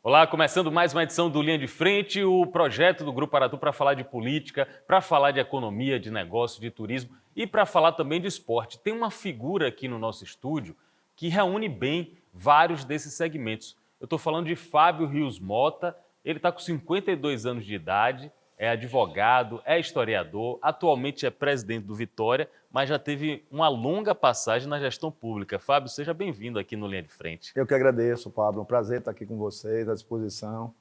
Olá, começando mais uma edição do Linha de Frente, o projeto do Grupo Aratu para falar de política, para falar de economia, de negócio, de turismo e para falar também de esporte. Tem uma figura aqui no nosso estúdio que reúne bem vários desses segmentos. Eu estou falando de Fábio Rios Mota, ele está com 52 anos de idade, é advogado, é historiador, atualmente é presidente do Vitória, mas já teve uma longa passagem na gestão pública. Fábio, seja bem-vindo aqui no Linha de Frente. Eu que agradeço, Pablo. É um prazer estar aqui com vocês, à disposição,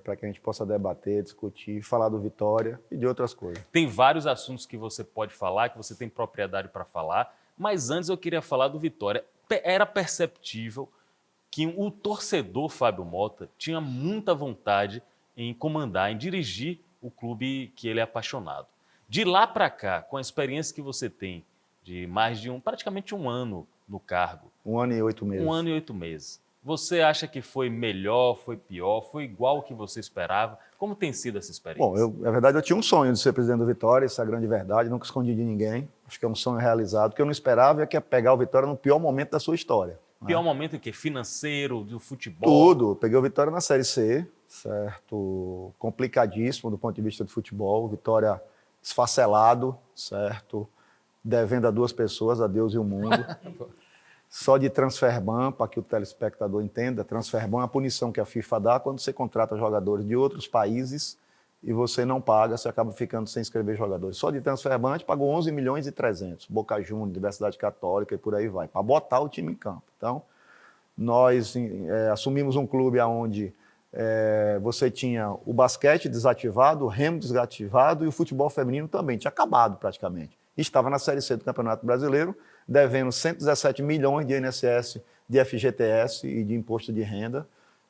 para que a gente possa debater, discutir, falar do Vitória e de outras coisas. Tem vários assuntos que você pode falar, que você tem propriedade para falar, mas antes eu queria falar do Vitória. Era perceptível que o torcedor Fábio Mota tinha muita vontade em comandar, em dirigir o clube que ele é apaixonado. De lá para cá, com a experiência que você tem de mais de praticamente um ano no cargo. 1 ano e 8 meses. 1 ano e 8 meses. Você acha que foi melhor, foi pior, foi igual ao que você esperava? Como tem sido essa experiência? Bom, na verdade, eu tinha um sonho de ser presidente do Vitória, essa é a grande verdade, nunca escondi de ninguém. Acho que é um sonho realizado. O que eu não esperava é que ia pegar o Vitória no pior momento da sua história. Pior momento em quê? Financeiro, do futebol? Tudo. Peguei o Vitória na Série C, certo? Complicadíssimo do ponto de vista do futebol. Vitória esfacelado, certo? Devendo a 2 pessoas, a Deus e o mundo. Só de transferban, para que o telespectador entenda, transferban é a punição que a FIFA dá quando você contrata jogadores de outros países e você não paga, você acaba ficando sem inscrever jogadores. Só de transferban a gente pagou 11 milhões e 300, Boca Juniors, Universidade Católica e por aí vai, para botar o time em campo. Então, nós assumimos um clube onde você tinha o basquete desativado, o remo desativado e o futebol feminino também, tinha acabado praticamente. Estava na Série C do Campeonato Brasileiro, devendo 117 milhões de INSS, de FGTS e de imposto de renda,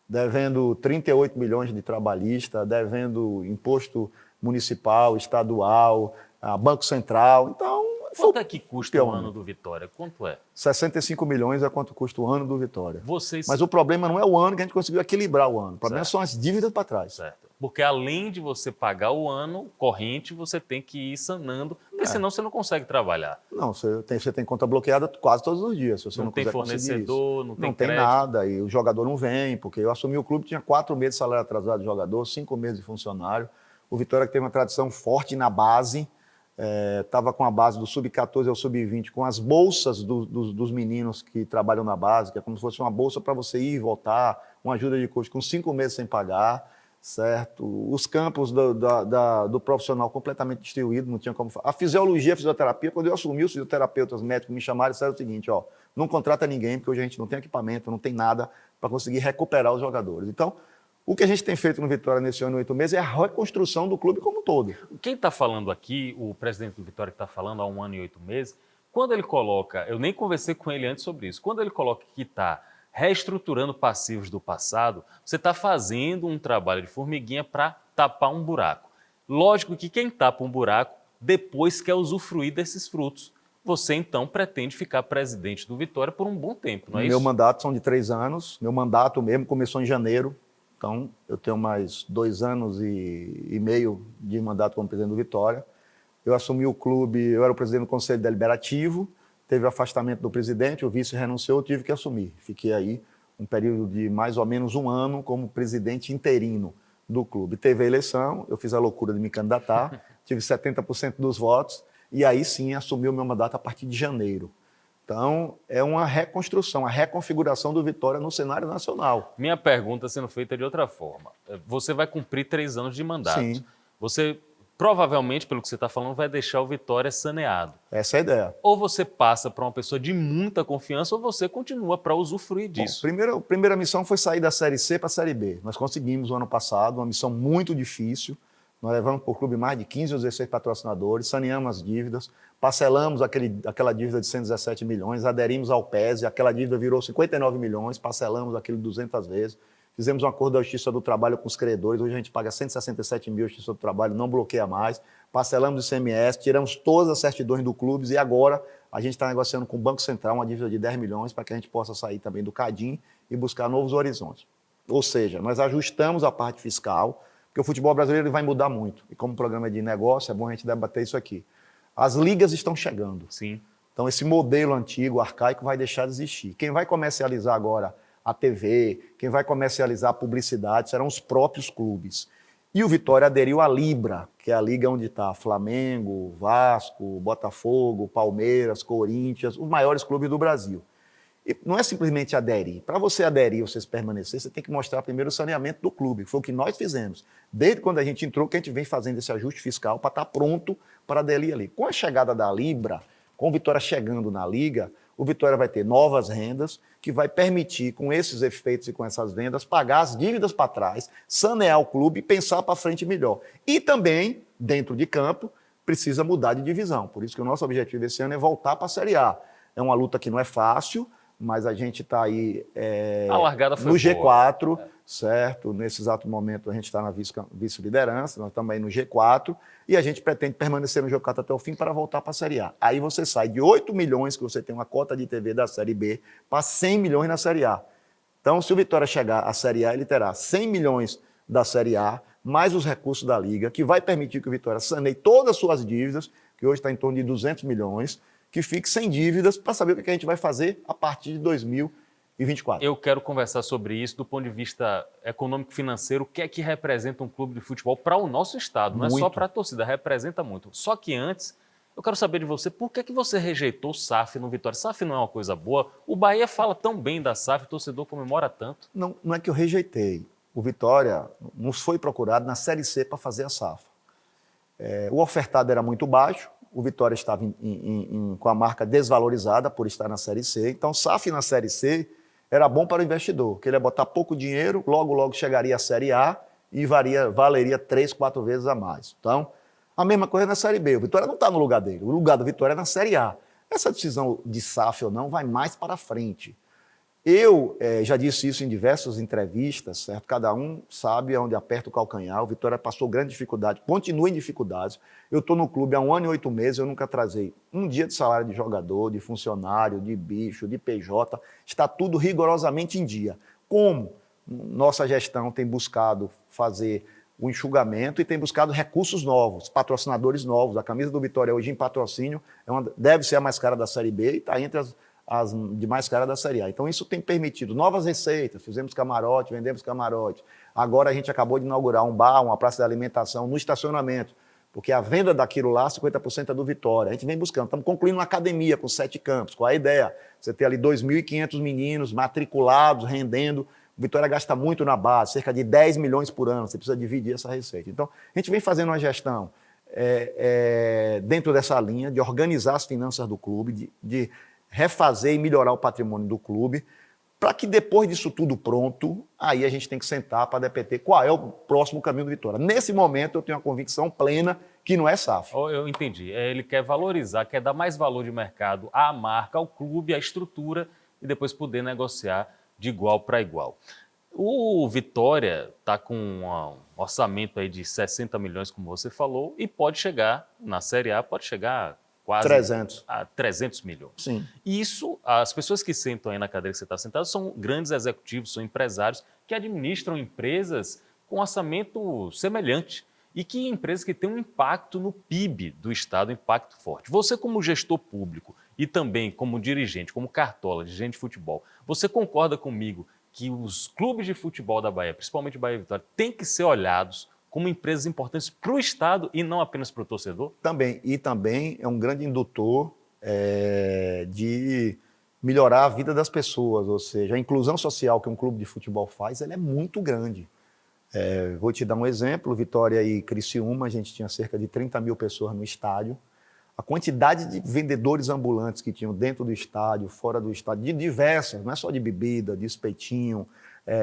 devendo 38 milhões de trabalhista, devendo imposto municipal, estadual, Banco Central. Então, quanto é que custa o ano do Vitória? Quanto é? 65 milhões é quanto custa o ano do Vitória. Vocês... Mas o problema não é o ano que a gente conseguiu equilibrar o ano. O problema são as dívidas para trás. Certo. Porque além de você pagar o ano corrente, você tem que ir sanando, porque senão você não consegue trabalhar. Não, você tem conta bloqueada quase todos os dias. Se você não tem fornecedor, não tem crédito. Nada, e o jogador não vem, porque eu assumi o clube, tinha 4 meses de salário atrasado de jogador, 5 meses de funcionário. O Vitória que tem uma tradição forte na base, estava com a base do sub-14 ao sub-20, com as bolsas dos meninos que trabalham na base, que é como se fosse uma bolsa para você ir e voltar, uma ajuda de custo com 5 meses sem pagar. Certo? Os campos do profissional completamente destruídos, não tinha como... A fisiologia, a fisioterapia, quando eu assumi, os fisioterapeutas médicos me chamaram e disseram o seguinte, não contrata ninguém, porque hoje a gente não tem equipamento, não tem nada para conseguir recuperar os jogadores. Então, o que a gente tem feito no Vitória nesse ano e 8 meses é a reconstrução do clube como um todo. Quem está falando aqui, o presidente do Vitória que está falando há 1 ano e 8 meses, quando ele coloca, eu nem conversei com ele antes sobre isso, quando ele coloca que está reestruturando passivos do passado, você está fazendo um trabalho de formiguinha para tapar um buraco. Lógico que quem tapa um buraco depois quer usufruir desses frutos. Você, então, pretende ficar presidente do Vitória por um bom tempo, não é isso? Meu mandato são de 3 anos. Meu mandato mesmo começou em janeiro. Então, eu tenho mais 2 anos e meio de mandato como presidente do Vitória. Eu assumi o clube, eu era o presidente do Conselho Deliberativo. Teve o afastamento do presidente, o vice renunciou, eu tive que assumir. Fiquei aí um período de mais ou menos 1 ano como presidente interino do clube. Teve a eleição, eu fiz a loucura de me candidatar, tive 70% dos votos, e aí sim assumi o meu mandato a partir de janeiro. Então, é uma reconstrução, a reconfiguração do Vitória no cenário nacional. Minha pergunta sendo feita de outra forma. Você vai cumprir 3 anos de mandato. Sim. Você... provavelmente, pelo que você está falando, vai deixar o Vitória saneado. Essa é a ideia. Ou você passa para uma pessoa de muita confiança ou você continua para usufruir disso. Bom, primeira missão foi sair da Série C para a Série B. Nós conseguimos o ano passado, uma missão muito difícil. Nós levamos para o clube mais de 15 ou 16 patrocinadores, saneamos as dívidas, parcelamos aquela dívida de 117 milhões, aderimos ao PES, aquela dívida virou 59 milhões, parcelamos aquilo 200 vezes. Fizemos um acordo da Justiça do Trabalho com os credores, hoje a gente paga 167 mil, a Justiça do Trabalho não bloqueia mais, parcelamos o ICMS, tiramos todas as certidões do clube e agora a gente está negociando com o Banco Central uma dívida de 10 milhões para que a gente possa sair também do Cadim e buscar novos horizontes. Ou seja, nós ajustamos a parte fiscal, porque o futebol brasileiro vai mudar muito. E como programa de negócio, é bom a gente debater isso aqui. As ligas estão chegando. Sim. Então esse modelo antigo, arcaico, vai deixar de existir. Quem vai comercializar agora a TV, quem vai comercializar a publicidade serão os próprios clubes. E o Vitória aderiu à Libra, que é a liga onde está Flamengo, Vasco, Botafogo, Palmeiras, Corinthians, os maiores clubes do Brasil. E não é simplesmente aderir. Para você aderir, você permanecer, você tem que mostrar primeiro o saneamento do clube, que foi o que nós fizemos. Desde quando a gente entrou, que a gente vem fazendo esse ajuste fiscal para estar pronto para aderir ali. Com a chegada da Libra, com o Vitória chegando na liga, o Vitória vai ter novas rendas, que vai permitir, com esses efeitos e com essas vendas, pagar as dívidas para trás, sanear o clube e pensar para frente melhor. E também, dentro de campo, precisa mudar de divisão. Por isso que o nosso objetivo esse ano é voltar para a Série A. É uma luta que não é fácil, mas a gente está aí a largada foi no G4, boa. certo? Nesse exato momento a gente está na vice-liderança, nós estamos aí no G4 e a gente pretende permanecer no G4 até o fim para voltar para a Série A. Aí você sai de 8 milhões, que você tem uma cota de TV da Série B, para 100 milhões na Série A. Então, se o Vitória chegar à Série A, ele terá 100 milhões da Série A, mais os recursos da Liga, que vai permitir que o Vitória saneie todas as suas dívidas, que hoje está em torno de 200 milhões, que fique sem dívidas para saber o que a gente vai fazer a partir de 2024. Eu quero conversar sobre isso do ponto de vista econômico-financeiro. O que é que representa um clube de futebol para o nosso estado? Não é só para a torcida, representa muito. Só que antes, eu quero saber de você, por que você rejeitou o SAF no Vitória? SAF não é uma coisa boa? O Bahia fala tão bem da SAF, o torcedor comemora tanto. Não, não é que eu rejeitei. O Vitória nos foi procurado na Série C para fazer a SAF. O ofertado era muito baixo, o Vitória estava com a marca desvalorizada por estar na Série C. Então, SAF na Série C era bom para o investidor, que ele ia botar pouco dinheiro, logo chegaria à Série A e valeria 3, 4 vezes a mais. Então, a mesma coisa na Série B. O Vitória não está no lugar dele. O lugar do Vitória é na Série A. Essa decisão de SAF ou não vai mais para frente. Eu já disse isso em diversas entrevistas, certo? Cada um sabe onde aperta o calcanhar. O Vitória passou grande dificuldade, continua em dificuldades. Eu estou no clube há 1 ano e 8 meses, eu nunca atrasei um dia de salário de jogador, de funcionário, de bicho, de PJ. Está tudo rigorosamente em dia. Como nossa gestão tem buscado fazer o enxugamento e tem buscado recursos novos, patrocinadores novos. A camisa do Vitória hoje em patrocínio deve ser a mais cara da Série B e está entre as de mais cara da Série A. Então, isso tem permitido novas receitas. Fizemos camarote, vendemos camarote. Agora, a gente acabou de inaugurar um bar, uma praça de alimentação no estacionamento, porque a venda daquilo lá, 50% é do Vitória. A gente vem buscando. Estamos concluindo uma academia com 7 campos. Qual é a ideia? Você ter ali 2.500 meninos matriculados, rendendo. O Vitória gasta muito na base, cerca de 10 milhões por ano. Você precisa dividir essa receita. Então, a gente vem fazendo uma gestão dentro dessa linha de organizar as finanças do clube, de refazer e melhorar o patrimônio do clube, para que depois disso tudo pronto, aí a gente tem que sentar para debater qual é o próximo caminho do Vitória. Nesse momento, eu tenho uma convicção plena que não é SAF. Eu entendi. Ele quer valorizar, quer dar mais valor de mercado à marca, ao clube, à estrutura, e depois poder negociar de igual para igual. O Vitória está com um orçamento aí de 60 milhões, como você falou, e pode chegar, na Série A, pode chegar quase 300. a 300 milhões. Sim. E isso, as pessoas que sentam aí na cadeira que você está sentado são grandes executivos, são empresários que administram empresas com orçamento semelhante e que empresas que têm um impacto no PIB do Estado, um impacto forte. Você, como gestor público e também como dirigente, como cartola, dirigente de futebol, você concorda comigo que os clubes de futebol da Bahia, principalmente Bahia e Vitória, têm que ser olhados como empresas importantes para o Estado e não apenas para o torcedor? Também. E também é um grande indutor de melhorar a vida das pessoas, ou seja, a inclusão social que um clube de futebol faz, ela é muito grande. Vou te dar um exemplo, Vitória e Criciúma, a gente tinha cerca de 30 mil pessoas no estádio. A quantidade de vendedores ambulantes que tinham dentro do estádio, fora do estádio, de diversas, não é só de bebida, de espetinho,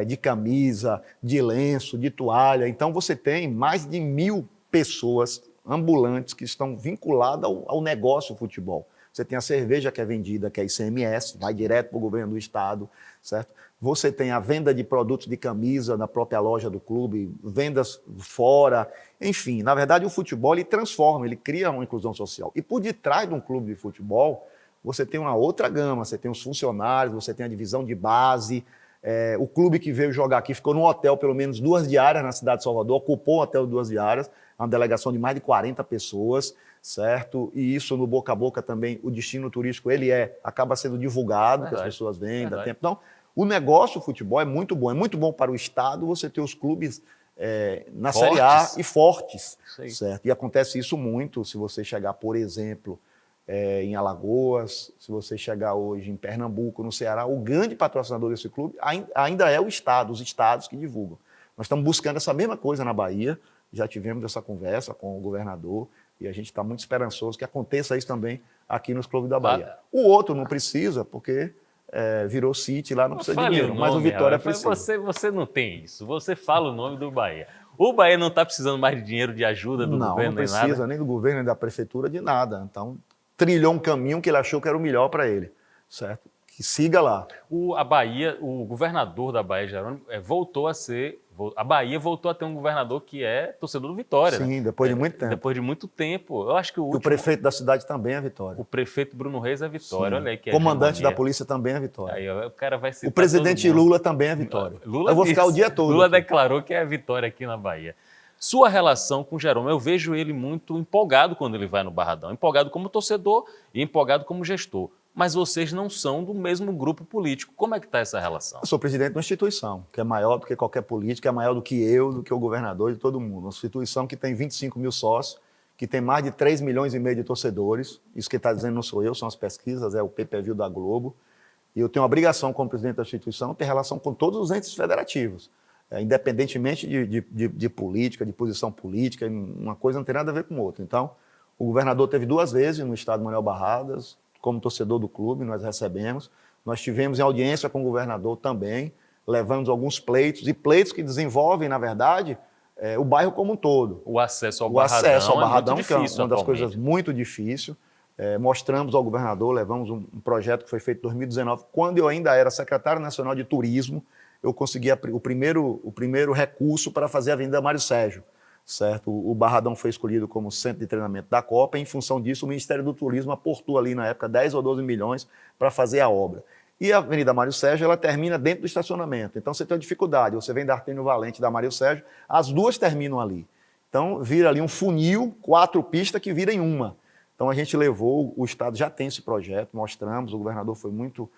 de camisa, de lenço, de toalha. Então, você tem mais de 1.000 pessoas ambulantes que estão vinculadas ao negócio futebol. Você tem a cerveja que é vendida, que é ICMS, vai direto para o governo do estado, certo? Você tem a venda de produtos de camisa na própria loja do clube, vendas fora. Enfim, na verdade, o futebol ele transforma, ele cria uma inclusão social. E por detrás de um clube de futebol, você tem uma outra gama, você tem os funcionários, você tem a divisão de base. O clube que veio jogar aqui ficou num hotel pelo menos 2 diárias na cidade de Salvador, ocupou um hotel de 2 diárias, uma delegação de mais de 40 pessoas, certo? E isso no boca a boca também, o destino turístico, ele acaba sendo divulgado, que as pessoas vêm, dá tempo. Então, O negócio do futebol é muito bom para o Estado você ter os clubes na Fortes. Série A e fortes, Isso aí. certo? E acontece isso muito se você chegar, por exemplo, em Alagoas, se você chegar hoje em Pernambuco, no Ceará, o grande patrocinador desse clube ainda é o Estado, os estados que divulgam. Nós estamos buscando essa mesma coisa na Bahia, já tivemos essa conversa com o governador e a gente está muito esperançoso que aconteça isso também aqui nos clubes da Bahia. O outro não precisa, porque virou City lá, não precisa de dinheiro, mas o Vitória precisa. Você não tem isso, você fala o nome do Bahia. O Bahia não está precisando mais de dinheiro, de ajuda do governo, nem nada? Não precisa nem do governo, nem da prefeitura, de nada. Então, trilhou um caminho que ele achou que era o melhor para ele, certo? Que siga lá. O governador da Bahia, Jerônimo, voltou a ser... A Bahia voltou a ter um governador que é torcedor do Vitória. Sim, né? Depois de muito tempo. Depois de muito tempo. Eu acho que o prefeito da cidade também é Vitória. O prefeito Bruno Reis é Vitória. Sim. Olha aí que comandante da polícia também é Vitória. Aí, o cara vai citar o presidente Lula também é Vitória. Eu vou ficar o dia todo. Lula declarou que é Vitória aqui na Bahia. Sua relação com o Jerônimo, eu vejo ele muito empolgado quando ele vai no Barradão. Empolgado como torcedor e empolgado como gestor. Mas vocês não são do mesmo grupo político. Como é que está essa relação? Eu sou presidente de uma instituição, que é maior do que qualquer político, é maior do que eu, do que o governador, de todo mundo. Uma instituição que tem 25 mil sócios, que tem mais de 3 milhões e meio de torcedores. Isso que está dizendo não sou eu, são as pesquisas, é o PPV da Globo. E eu tenho a obrigação, como presidente da instituição, de ter relação com todos os entes federativos. Independentemente de política, de posição política, uma coisa não tem nada a ver com outra. Então, o governador teve 2 vezes no estado Manuel Barradas, como torcedor do clube, nós recebemos. Nós tivemos em audiência com o governador também, levamos alguns pleitos, e pleitos que desenvolvem, na verdade, o bairro como um todo. O acesso ao Barradão é muito difícil, que é uma das coisas muito difíceis. Mostramos ao governador, levamos um projeto que foi feito em 2019, quando eu ainda era secretário nacional de turismo, eu consegui o primeiro recurso para fazer a Avenida Mário Sérgio. Certo? O Barradão foi escolhido como centro de treinamento da Copa, e, em função disso, o Ministério do Turismo aportou ali, na época, 10 ou 12 milhões para fazer a obra. E a Avenida Mário Sérgio, ela termina dentro do estacionamento. Então, você tem uma dificuldade. Você vem da Artênio Valente, da Mário Sérgio, as duas terminam ali. Então, vira ali um funil, 4 pistas que viram em uma. Então, a gente levou, o Estado já tem esse projeto, mostramos, o governador foi muito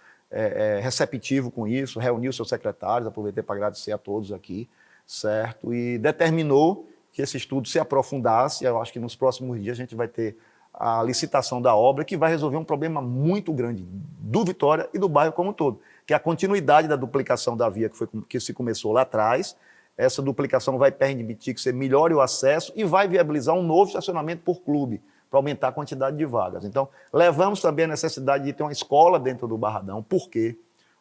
receptivo com isso, reuniu seus secretários, aproveitei para agradecer a todos aqui, certo? E determinou que esse estudo se aprofundasse. Eu acho que nos próximos dias a gente vai ter a licitação da obra, que vai resolver um problema muito grande do Vitória e do bairro como um todo, que é a continuidade da duplicação da via que se começou lá atrás. Essa duplicação vai permitir que você melhore o acesso e vai viabilizar um novo estacionamento por clube, para aumentar a quantidade de vagas. Então, levamos também a necessidade de ter uma escola dentro do Barradão. Por quê?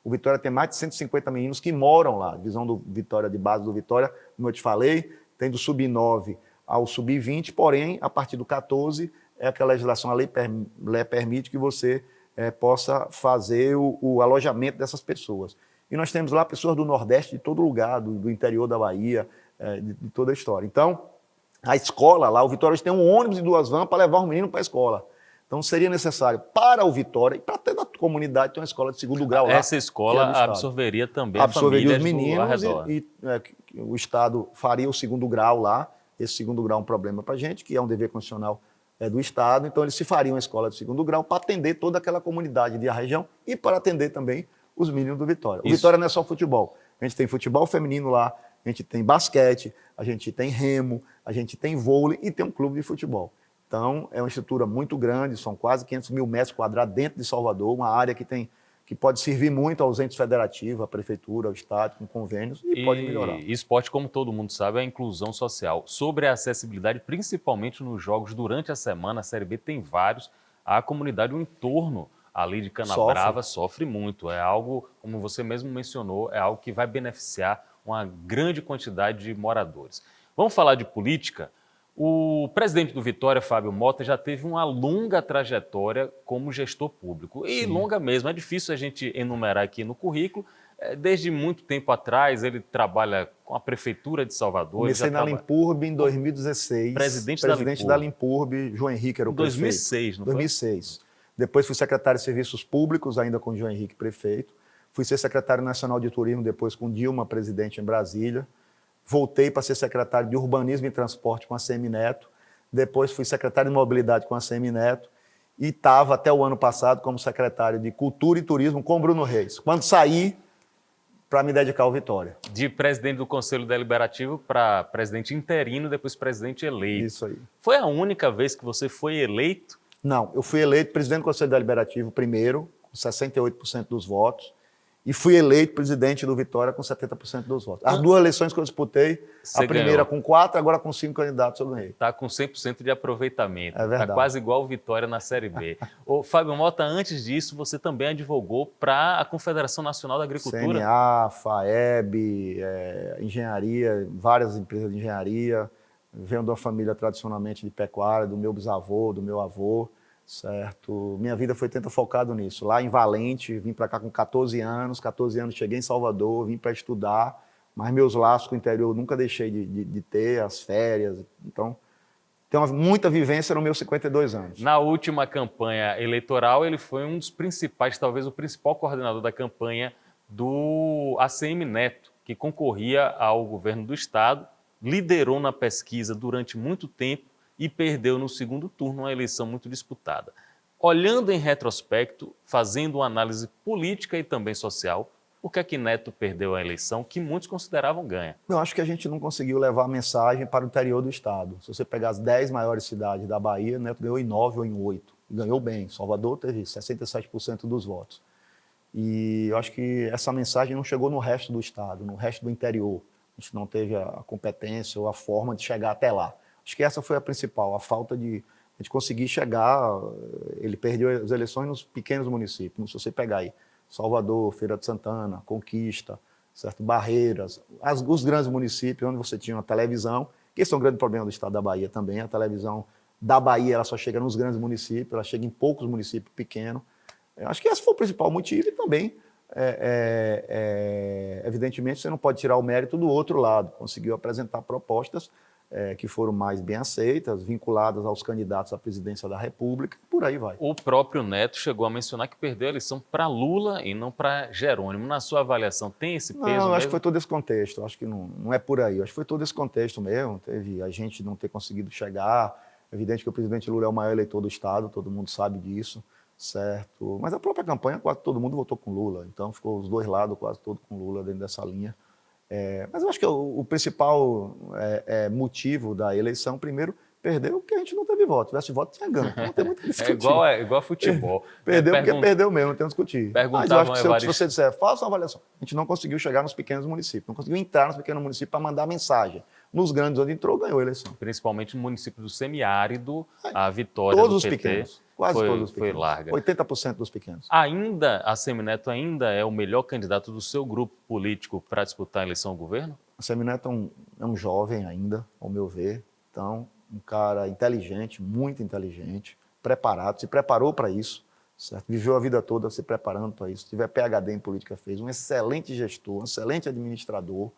O Vitória tem mais de 150 meninos que moram lá, divisão do Vitória, de base do Vitória, como eu te falei, tem do sub-9 ao sub-20, porém, a partir do 14, que a legislação, a lei permite que você possa fazer o alojamento dessas pessoas. E nós temos lá pessoas do Nordeste, de todo lugar, do interior da Bahia, de toda a história. Então, a escola lá, o Vitória tem um ônibus e 2 vans para levar os meninos para a escola. Então, seria necessário para o Vitória e para toda a comunidade ter uma escola de 2º grau lá. Essa escola absorveria também absorveria os meninos e o Estado faria o 2º grau lá. Esse 2º grau é um problema para a gente, que é um dever constitucional do Estado. Então, eles se fariam uma escola de 2º grau para atender toda aquela comunidade da região e para atender também os meninos do Vitória. O Vitória não é só futebol. A gente tem futebol feminino lá, a gente tem basquete, a gente tem remo, a gente tem vôlei e tem um clube de futebol. Então, é uma estrutura muito grande, são quase 500 mil metros quadrados dentro de Salvador, uma área que pode servir muito aos entes federativos, à prefeitura, ao Estado, com convênios, e pode melhorar. Esporte, como todo mundo sabe, é a inclusão social. Sobre a acessibilidade, principalmente nos jogos durante a semana, a Série B tem vários, a comunidade, o entorno ali de Canabrava sofre muito. É algo, como você mesmo mencionou, é algo que vai beneficiar uma grande quantidade de moradores. Vamos falar de política? O presidente do Vitória, Fábio Mota, já teve uma longa trajetória como gestor público. E longa mesmo, é difícil a gente enumerar aqui no currículo. Desde muito tempo atrás, ele trabalha com a Prefeitura de Salvador. Comecei na Limpurb em 2016. Presidente da Limpurb, João Henrique era o prefeito. 2006, não foi? 2006. Depois fui secretário de Serviços Públicos, ainda com o João Henrique, prefeito. Fui ser secretário nacional de turismo, depois com Dilma, presidente em Brasília. Voltei para ser secretário de Urbanismo e Transporte com a Semineto. Depois fui secretário de Mobilidade com a Semineto. E estava até o ano passado como secretário de Cultura e Turismo com o Bruno Reis. Quando saí, para me dedicar ao Vitória. De presidente do Conselho Deliberativo para presidente interino, depois presidente eleito. Isso aí. Foi a única vez que você foi eleito? Não, eu fui eleito presidente do Conselho Deliberativo primeiro, com 68% dos votos, e fui eleito presidente do Vitória com 70% dos votos. As duas eleições que eu disputei, Você a primeira ganhou. com 4, agora com 5 candidatos eu ganhei. Está com 100% de aproveitamento. É verdade. Está quase igual o Vitória na Série B. Ô, Fábio Mota, antes disso, você também advogou para a Confederação Nacional da Agricultura. CNA, FAEB, engenharia, várias empresas de engenharia. Venho de uma família tradicionalmente de pecuária, do meu bisavô, do meu avô, certo? Minha vida foi focado nisso. Lá em Valente, vim para cá com 14 anos cheguei em Salvador, vim para estudar, mas meus laços com o interior eu nunca deixei de ter, as férias. Então, tenho muita vivência nos meus 52 anos. Na última campanha eleitoral, ele foi um dos principais, talvez o principal coordenador da campanha do ACM Neto, que concorria ao governo do estado, liderou na pesquisa durante muito tempo e perdeu no segundo turno uma eleição muito disputada. Olhando em retrospecto, fazendo uma análise política e também social, por que é que Neto perdeu a eleição que muitos consideravam ganha? Eu acho que a gente não conseguiu levar a mensagem para o interior do estado. Se você pegar as 10 maiores cidades da Bahia, Neto ganhou em 9 ou em 8. E ganhou bem. Salvador teve 67% dos votos. E eu acho que essa mensagem não chegou no resto do estado, no resto do interior. A gente não teve a competência ou a forma de chegar até lá. Acho que essa foi a principal, a falta de conseguir chegar. Ele perdeu as eleições nos pequenos municípios. Se você pegar aí Salvador, Feira de Santana, Conquista, certo? Barreiras, os grandes municípios onde você tinha uma televisão, que esse é um grande problema do estado da Bahia também. A televisão da Bahia ela só chega nos grandes municípios, ela chega em poucos municípios pequenos. Eu acho que esse foi o principal motivo e também, evidentemente, você não pode tirar o mérito do outro lado. Conseguiu apresentar propostas que foram mais bem aceitas, vinculadas aos candidatos à presidência da República, por aí vai. O próprio Neto chegou a mencionar que perdeu a eleição para Lula e não para Jerônimo. Na sua avaliação, tem esse peso mesmo? Não, eu acho que foi todo esse contexto, eu acho que não é por aí. Eu acho que foi todo esse contexto mesmo, teve a gente não ter conseguido chegar. É evidente que o presidente Lula é o maior eleitor do Estado, todo mundo sabe disso, certo? Mas a própria campanha, quase todo mundo votou com Lula, então ficou os dois lados quase todo com Lula dentro dessa linha. Mas eu acho que o principal motivo da eleição, primeiro, perdeu porque a gente não teve voto. Se tivesse voto, tinha ganho. Não tem muito o que discutir. É igual futebol. Perdeu porque perdeu mesmo, não tem o que discutir. Mas eu acho que se você disser, faça uma avaliação. A gente não conseguiu chegar nos pequenos municípios, não conseguiu entrar nos pequenos municípios para mandar mensagem. Nos grandes onde entrou, ganhou a eleição. Principalmente no município do semiárido, a vitória todos do PT os pequenos, quase todos os pequenos. Foi larga. 80% dos pequenos. Ainda, a Semineto ainda é o melhor candidato do seu grupo político para disputar a eleição ao governo? A Semineto é um jovem ainda, ao meu ver. Então, um cara inteligente, muito inteligente, preparado, se preparou para isso, certo? Viveu a vida toda se preparando para isso. Se tiver PhD em política, fez um excelente gestor, um excelente administrador,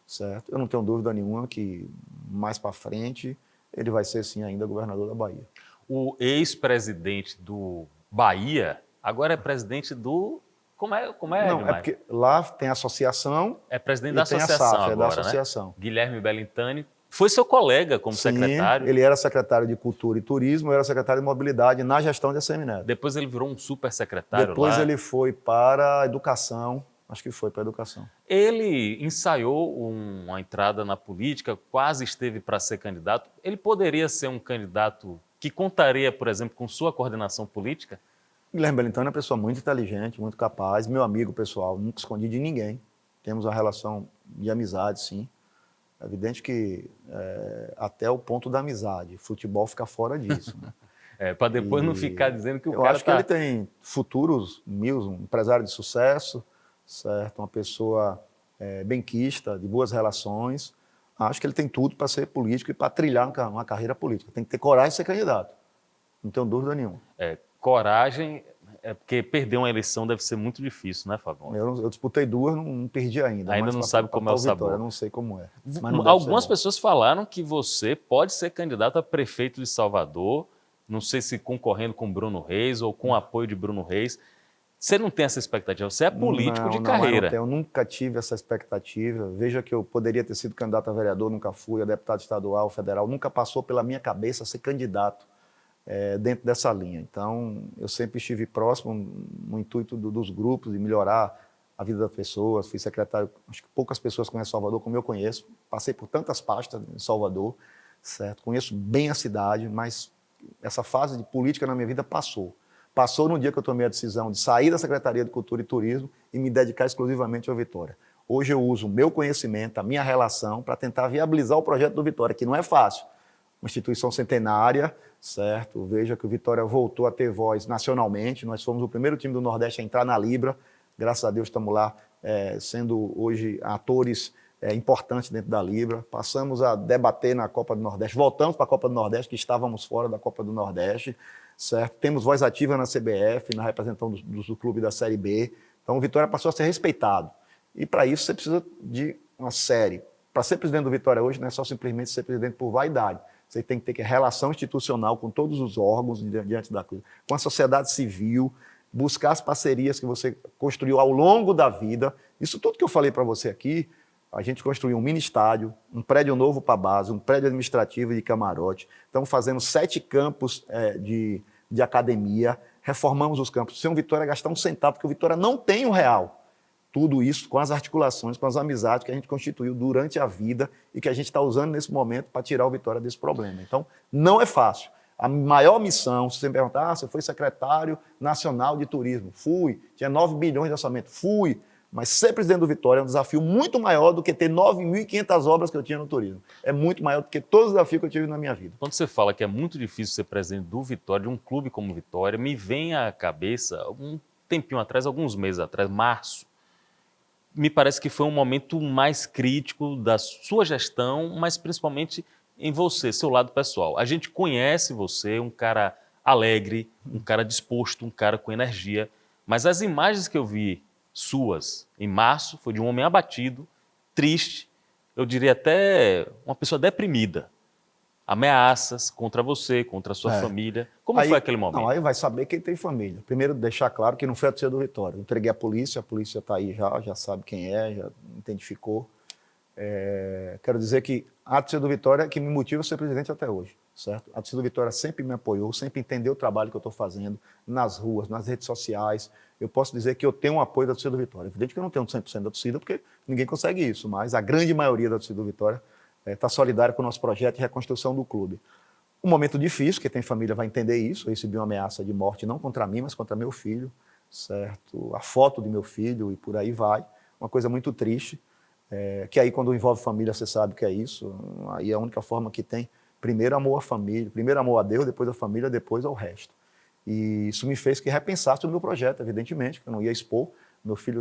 certo? Eu não tenho dúvida nenhuma que mais para frente ele vai ser sim ainda governador da Bahia. O ex-presidente do Bahia agora é presidente do... Como é, Não, Edmar? é porque lá tem a associação. É presidente e da tem associação a SAF, agora, da associação. né? Guilherme Bellintani foi seu colega como Sim, secretário. ele era secretário de Cultura e Turismo, eu era secretário de Mobilidade na gestão de ACM Neto. Depois ele virou um super secretário Depois lá. ele foi para a Educação, acho que foi para a Educação. Ele ensaiou uma entrada na política, quase esteve para ser candidato. Ele poderia ser um candidato que contaria, por exemplo, com sua coordenação política? Guilherme Bellintani é uma pessoa muito inteligente, muito capaz, meu amigo pessoal, nunca escondi de ninguém. Temos uma relação de amizade, sim. É evidente que até o ponto da amizade, futebol fica fora disso. Né? Para depois não ficar dizendo que o cara Eu acho que ele tem futuros um empresário de sucesso, certo? Uma pessoa benquista, de boas relações. Acho que ele tem tudo para ser político e para trilhar uma carreira política. Tem que ter coragem de ser candidato. Não tenho dúvida nenhuma. Coragem, porque perder uma eleição deve ser muito difícil, né, Fábio? Eu disputei duas, não perdi ainda. Ainda não sabe como é o sabor. Eu não sei como é. Algumas pessoas falaram que você pode ser candidato a prefeito de Salvador, não sei se concorrendo com Bruno Reis ou com o apoio de Bruno Reis. Você não tem essa expectativa, você é político de carreira. Eu nunca tive essa expectativa. Veja que eu poderia ter sido candidato a vereador, nunca fui, a deputado estadual, federal, nunca passou pela minha cabeça ser candidato dentro dessa linha. Então, eu sempre estive próximo no intuito dos grupos, de melhorar a vida das pessoas, fui secretário, acho que poucas pessoas conhecem Salvador como eu conheço, passei por tantas pastas em Salvador, certo? Conheço bem a cidade, mas essa fase de política na minha vida passou. Passou no dia que eu tomei a decisão de sair da Secretaria de Cultura e Turismo e me dedicar exclusivamente ao Vitória. Hoje eu uso o meu conhecimento, a minha relação, para tentar viabilizar o projeto do Vitória, que não é fácil. Uma instituição centenária, certo? Veja que o Vitória voltou a ter voz nacionalmente. Nós fomos o primeiro time do Nordeste a entrar na Libra. Graças a Deus estamos lá sendo hoje atores importantes dentro da Libra. Passamos a debater na Copa do Nordeste. Voltamos para a Copa do Nordeste, que estávamos fora da Copa do Nordeste, certo? Temos voz ativa na CBF, na representação do clube da Série B. Então o Vitória passou a ser respeitado. E para isso você precisa de uma série. Para ser presidente do Vitória hoje não é só simplesmente ser presidente por vaidade. Você tem que ter relação institucional com todos os órgãos diante da coisa, com a sociedade civil, buscar as parcerias que você construiu ao longo da vida. Isso tudo que eu falei para você aqui, a gente construiu um mini estádio, um prédio novo para a base, um prédio administrativo e de camarote. Estamos fazendo 7 campos de academia, reformamos os campos. Sem o Vitória gastar um centavo, porque o Vitória não tem R$1. Tudo isso com as articulações, com as amizades que a gente constituiu durante a vida e que a gente está usando nesse momento para tirar o Vitória desse problema. Então, não é fácil. A maior missão, se você me perguntar, você foi secretário nacional de turismo? Fui. Tinha 9 bilhões de orçamento? Fui. Mas ser presidente do Vitória é um desafio muito maior do que ter 9.500 obras que eu tinha no turismo. É muito maior do que todos os desafios que eu tive na minha vida. Quando você fala que é muito difícil ser presidente do Vitória, de um clube como Vitória, me vem à cabeça, um tempinho atrás, alguns meses atrás, março, me parece que foi um momento mais crítico da sua gestão, mas principalmente em você, seu lado pessoal. A gente conhece você, um cara alegre, um cara disposto, um cara com energia, mas as imagens que eu vi suas em março foi de um homem abatido, triste, eu diria até uma pessoa deprimida. Ameaças contra você, contra a sua família. Como foi aquele momento? Não, aí vai saber quem tem família. Primeiro, deixar claro que não foi a torcida do Vitória. Eu entreguei a polícia está aí já sabe quem é, já identificou. Quero dizer que a torcida do Vitória é que me motiva a ser presidente até hoje, certo? A torcida do Vitória sempre me apoiou, sempre entendeu o trabalho que eu estou fazendo nas ruas, nas redes sociais. Eu posso dizer que eu tenho o apoio da torcida do Vitória. Evidente que eu não tenho 100% da torcida, porque ninguém consegue isso, mas a grande maioria da torcida do Vitória está solidária com o nosso projeto de reconstrução do clube. Um momento difícil, quem tem família vai entender isso. Eu recebi uma ameaça de morte, não contra mim, mas contra meu filho, certo? A foto de meu filho e por aí vai. Uma coisa muito triste, que aí quando envolve família você sabe que é isso. Aí é a única forma que tem. Primeiro amor à família, primeiro amor a Deus, depois a família, depois ao resto. E isso me fez que repensasse o meu projeto, evidentemente, que eu não ia expor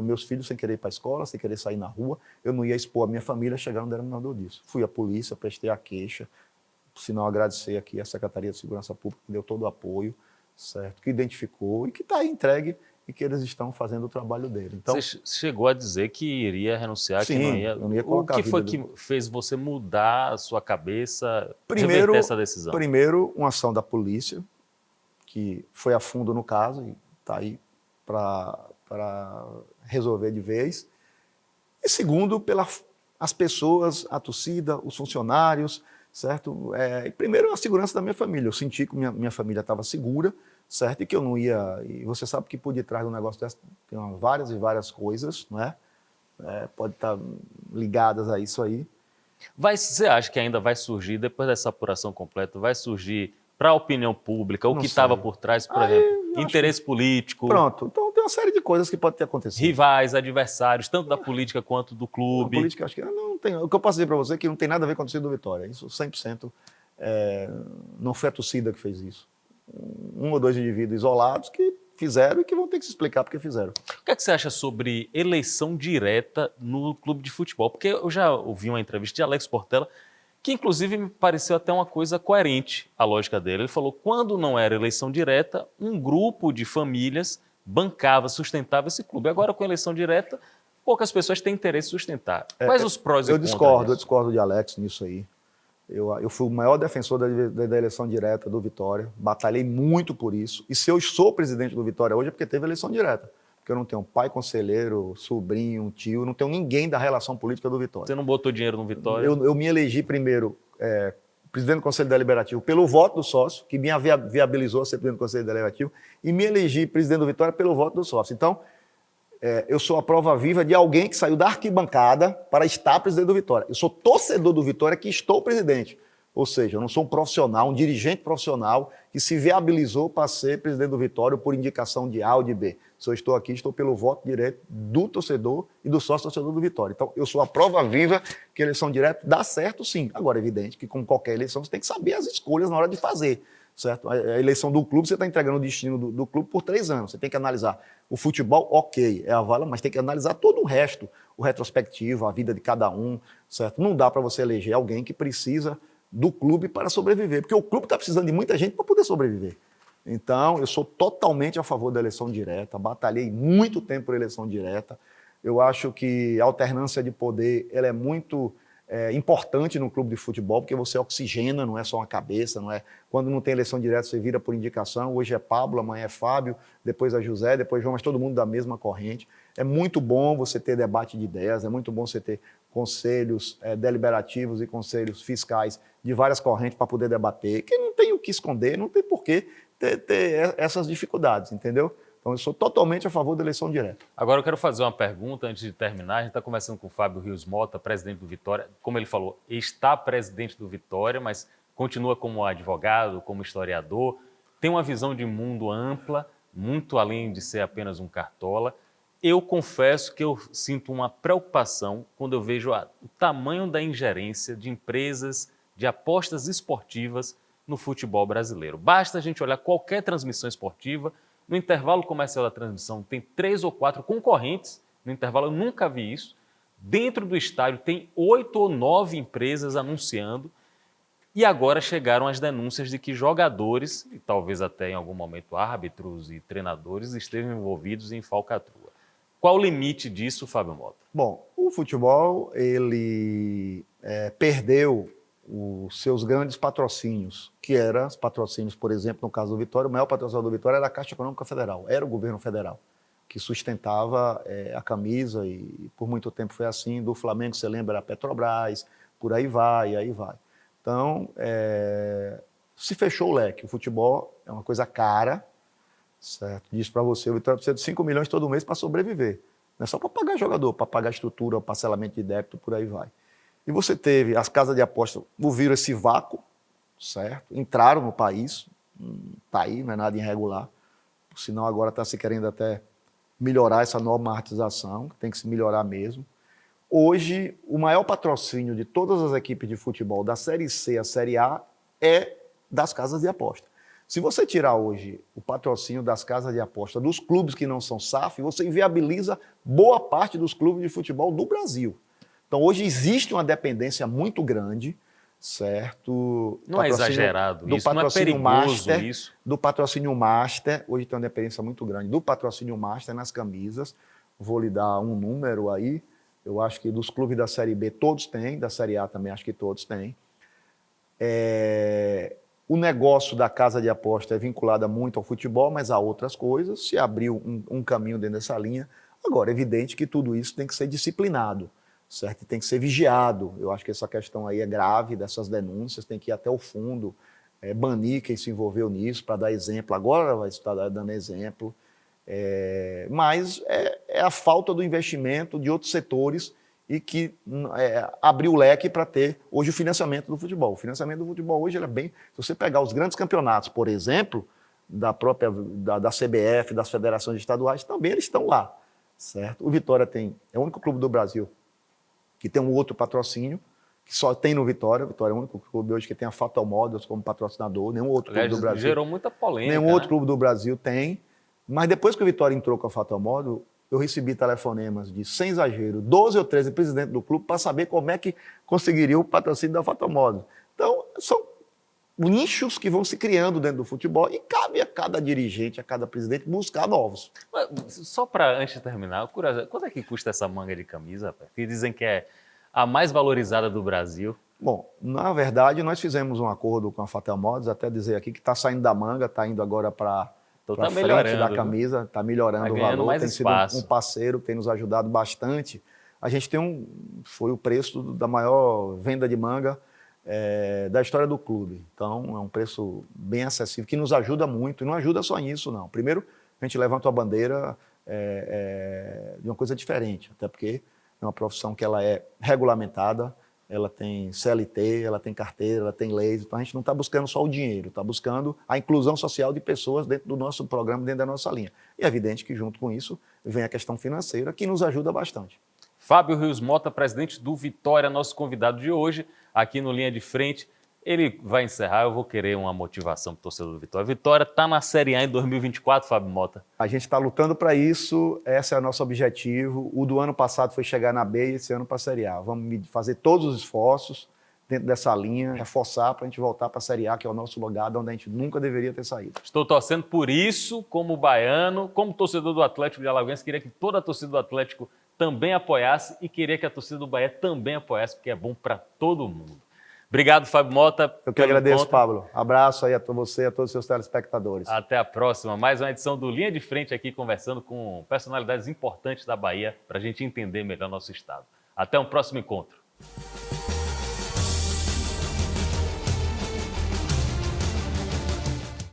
meus filhos sem querer ir para a escola, sem querer sair na rua, eu não ia expor a minha família, chegar no denominador disso. Fui à polícia, prestei a queixa, por sinal agradecer aqui a Secretaria de Segurança Pública, que deu todo o apoio, certo? Que identificou e que está aí entregue e que eles estão fazendo o trabalho dele. Então, você chegou a dizer que iria renunciar, sim, que não ia... eu não ia colocar o que foi que fez você mudar a sua cabeça, reverter essa decisão? Primeiro, uma ação da polícia, que foi a fundo no caso e está aí para resolver de vez. E segundo, as pessoas, a torcida, os funcionários, certo? E primeiro, a segurança da minha família. Eu senti que minha família estava segura, certo? E que eu não ia... E você sabe que por detrás do negócio desse tem várias e várias coisas, não é? Pode estar ligadas a isso aí. Você acha que ainda vai surgir, depois dessa apuração completa, vai surgir para a opinião pública o que estava por trás, por exemplo, interesse político? Pronto, então tem uma série de coisas que pode ter acontecido. Rivais, adversários, tanto da política quanto do clube. A política, acho que não tem. O que eu posso dizer para você é que não tem nada a ver com a torcida do Vitória. Isso 100% não foi a torcida que fez isso. Um ou dois indivíduos isolados que fizeram e que vão ter que se explicar porque fizeram. O que é que você acha sobre eleição direta no clube de futebol? Porque eu já ouvi uma entrevista de Alex Portela, que inclusive me pareceu até uma coisa coerente a lógica dele. Ele falou que quando não era eleição direta, um grupo de famílias bancava, sustentava esse clube. Agora, com eleição direta, poucas pessoas têm interesse em sustentar. Quais os prós e contras? Eu discordo de Alex nisso aí. Eu fui o maior defensor da eleição direta do Vitória, batalhei muito por isso. E se eu sou presidente do Vitória hoje é porque teve eleição direta. Porque eu não tenho pai conselheiro, sobrinho, tio, não tenho ninguém da relação política do Vitória. Você não botou dinheiro no Vitória? Eu me elegi primeiro presidente do Conselho Deliberativo pelo voto do sócio, que me viabilizou ser presidente do Conselho Deliberativo, e me elegi presidente do Vitória pelo voto do sócio. Então, eu sou a prova viva de alguém que saiu da arquibancada para estar presidente do Vitória. Eu sou torcedor do Vitória que estou presidente. Ou seja, eu não sou um profissional, um dirigente profissional que se viabilizou para ser presidente do Vitória por indicação de A ou de B. Se eu estou aqui, estou pelo voto direto do torcedor e do sócio-torcedor do Vitória. Então, eu sou a prova viva que a eleição direta dá certo, sim. Agora, é evidente que, como qualquer eleição, você tem que saber as escolhas na hora de fazer. Certo? A eleição do clube, você está entregando o destino do clube por 3 anos. Você tem que analisar o futebol, ok, é a vala, mas tem que analisar todo o resto, o retrospectivo, a vida de cada um. Certo? Não dá para você eleger alguém que precisa do clube para sobreviver, porque o clube está precisando de muita gente para poder sobreviver. Então, eu sou totalmente a favor da eleição direta, batalhei muito tempo por eleição direta. Eu acho que a alternância de poder ela é muito importante no clube de futebol, porque você oxigena, não é só uma cabeça, não é. Quando não tem eleição direta, você vira por indicação. Hoje é Pablo, amanhã é Fábio, depois é José, depois João, mas todo mundo da mesma corrente. É muito bom você ter debate de ideias, é muito bom você ter conselhos deliberativos e conselhos fiscais de várias correntes para poder debater, que não tem o que esconder, não tem por que ter essas dificuldades, entendeu? Então, eu sou totalmente a favor da eleição direta. Agora, eu quero fazer uma pergunta antes de terminar. A gente está conversando com o Fábio Rios Mota, presidente do Vitória. Como ele falou, está presidente do Vitória, mas continua como advogado, como historiador. Tem uma visão de mundo ampla, muito além de ser apenas um cartola. Eu confesso que eu sinto uma preocupação quando eu vejo o tamanho da ingerência de empresas de apostas esportivas no futebol brasileiro. Basta a gente olhar qualquer transmissão esportiva. No intervalo comercial da transmissão tem 3 ou 4 concorrentes. No intervalo eu nunca vi isso. Dentro do estádio tem 8 ou 9 empresas anunciando. E agora chegaram as denúncias de que jogadores, e talvez até em algum momento árbitros e treinadores, estejam envolvidos em falcatrua. Qual o limite disso, Fábio Mota? Bom, o futebol ele perdeu os seus grandes patrocínios, que eram os patrocínios, por exemplo, no caso do Vitória, o maior patrocinador do Vitória era a Caixa Econômica Federal, era o governo federal, que sustentava a camisa, e por muito tempo foi assim. Do Flamengo, você lembra, a Petrobras, por aí vai, aí vai. Então, se fechou o leque. O futebol é uma coisa cara, certo? Diz para você, o Vitória precisa de 5 milhões todo mês para sobreviver. Não é só para pagar jogador, para pagar estrutura, parcelamento de débito, por aí vai. E você teve as casas de aposta, viram esse vácuo, certo? Entraram no país, está aí, não é nada irregular. Por sinal, agora está se querendo até melhorar essa normatização, que tem que se melhorar mesmo. Hoje, o maior patrocínio de todas as equipes de futebol, da Série C à Série A, é das casas de aposta. Se você tirar hoje o patrocínio das casas de aposta dos clubes que não são SAF, você inviabiliza boa parte dos clubes de futebol do Brasil. Então, hoje existe uma dependência muito grande, certo? Não é exagerado do isso, não é patrocínio perigoso master, isso? Do patrocínio master, hoje tem uma dependência muito grande do patrocínio master nas camisas. Vou lhe dar um número aí, eu acho que dos clubes da Série B todos têm, da Série A também acho que todos têm. O negócio da casa de aposta é vinculado muito ao futebol, mas a outras coisas. Se abriu um caminho dentro dessa linha. Agora, é evidente que tudo isso tem que ser disciplinado, certo? Tem que ser vigiado. Eu acho que essa questão aí é grave, dessas denúncias, tem que ir até o fundo, banir quem se envolveu nisso, para dar exemplo. Agora vai estar dando exemplo. Mas é a falta do investimento de outros setores e que abriu o leque para ter hoje o financiamento do futebol. O financiamento do futebol hoje ele é bem... Se você pegar os grandes campeonatos, por exemplo, da própria da CBF, das federações estaduais, também eles estão lá, certo? O Vitória é o único clube do Brasil que tem um outro patrocínio, que só tem no Vitória. O Vitória é o único clube hoje que tem a Fatal Models como patrocinador, nenhum outro clube do Brasil. Gerou muita polêmica, nenhum outro clube do Brasil tem. Mas depois que o Vitória entrou com a Fatal Model, eu recebi telefonemas de, sem exagero, 12 ou 13 presidentes do clube para saber como é que conseguiria o patrocínio da Fatal Model. Então, são nichos que vão se criando dentro do futebol e cabe a cada dirigente, a cada presidente buscar novos. Só para, antes de terminar, quanto é que custa essa manga de camisa, rapaz? Que dizem que é a mais valorizada do Brasil. Bom, na verdade, nós fizemos um acordo com a Fatal Models, até dizer aqui que está saindo da manga, está indo agora para tá frente da camisa, está melhorando o valor, mais tem espaço. sido um parceiro, tem nos ajudado bastante. A gente tem foi o preço da maior venda de manga da história do clube. Então, é um preço bem acessível, que nos ajuda muito, e não ajuda só nisso, não. Primeiro, a gente levanta a bandeira de uma coisa diferente, até porque é uma profissão que ela é regulamentada, ela tem CLT, ela tem carteira, ela tem leis, então a gente não está buscando só o dinheiro, está buscando a inclusão social de pessoas dentro do nosso programa, dentro da nossa linha. E é evidente que junto com isso vem a questão financeira, que nos ajuda bastante. Fábio Rios Mota, presidente do Vitória, nosso convidado de hoje, aqui no Linha de Frente. Ele vai encerrar, eu vou querer uma motivação para o torcedor do Vitória. Vitória está na Série A em 2024, Fábio Mota? A gente está lutando para isso, esse é o nosso objetivo. O do ano passado foi chegar na B e esse ano para a Série A. Vamos fazer todos os esforços dentro dessa linha, reforçar para a gente voltar para a Série A, que é o nosso lugar, de onde a gente nunca deveria ter saído. Estou torcendo por isso, como baiano, como torcedor do Atlético de Alagoas, queria que toda a torcida do Atlético também apoiasse e queria que a torcida do Bahia também apoiasse, porque é bom para todo mundo. Obrigado, Fábio Mota. Eu que agradeço, Pablo. Abraço aí a você e a todos os seus telespectadores. Até a próxima. Mais uma edição do Linha de Frente aqui, conversando com personalidades importantes da Bahia para a gente entender melhor nosso estado. Até um próximo encontro.